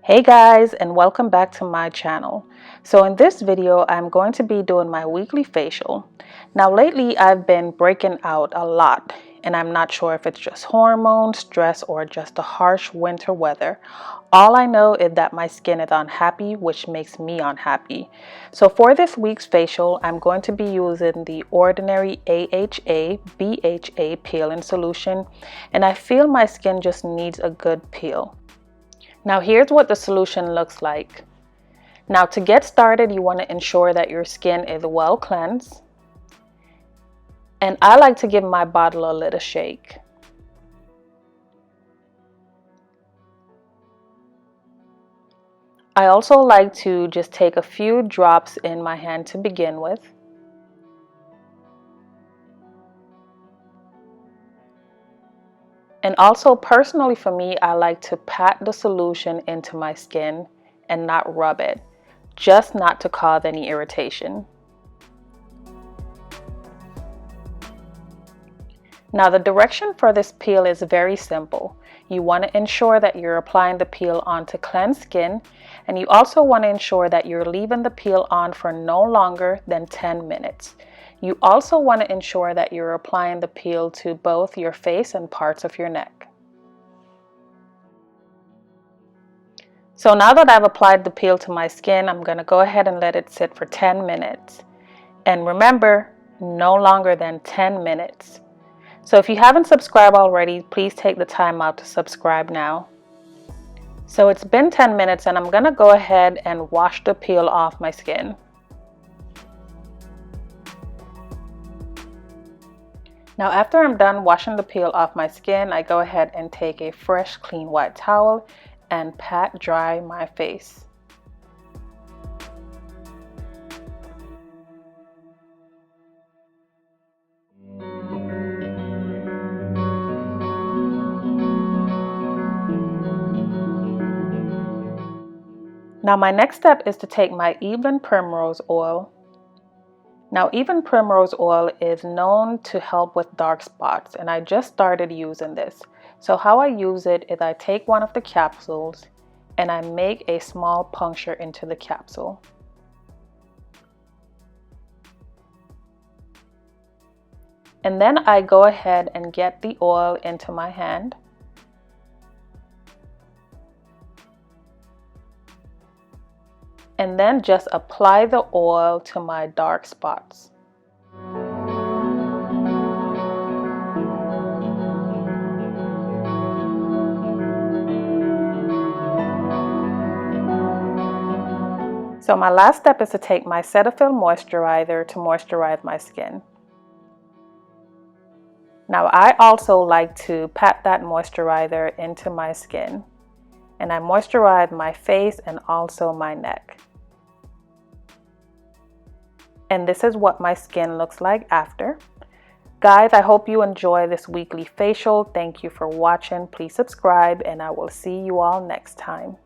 Hey guys, and welcome back to my channel. So in this video, I'm going to be doing my weekly facial. Now lately, I've been breaking out a lot, and I'm not sure if it's just hormones, stress, or just the harsh winter weather. All I know is that my skin is unhappy, which makes me unhappy. So for this week's facial, I'm going to be using the Ordinary AHA BHA peeling solution, and I feel my skin just needs a good peel. Now here's what the solution looks like. Now to get started, you want to ensure that your skin is well cleansed. And I like to give my bottle a little shake. I also like to just take a few drops in my hand to begin with. And also personally for me, I like to pat the solution into my skin and not rub it, just not to cause any irritation. Now the direction for this peel is very simple. You want to ensure that you're applying the peel onto cleansed skin, and you also want to ensure that you're leaving the peel on for no longer than 10 minutes. You also want to ensure that you're applying the peel to both your face and parts of your neck. So now that I've applied the peel to my skin, I'm going to go ahead and let it sit for 10 minutes. And remember, no longer than 10 minutes. So if you haven't subscribed already, please take the time out to subscribe now. So it's been 10 minutes and I'm going to go ahead and wash the peel off my skin. Now after I'm done washing the peel off my skin, I go ahead and take a fresh, clean white towel and pat dry my face. Now my next step is to take my Evelyn Primrose oil. Now Evelyn Primrose oil is known to help with dark spots, and I just started using this. So how I use it is I take one of the capsules and I make a small puncture into the capsule. And then I go ahead and get the oil into my hand. And then just apply the oil to my dark spots. So my last step is to take my Cetaphil moisturizer to moisturize my skin. Now I also like to pat that moisturizer into my skin, and I moisturize my face and also my neck. And this is what my skin looks like after. Guys, I hope you enjoy this weekly facial. Thank you for watching. Please subscribe and I will see you all next time.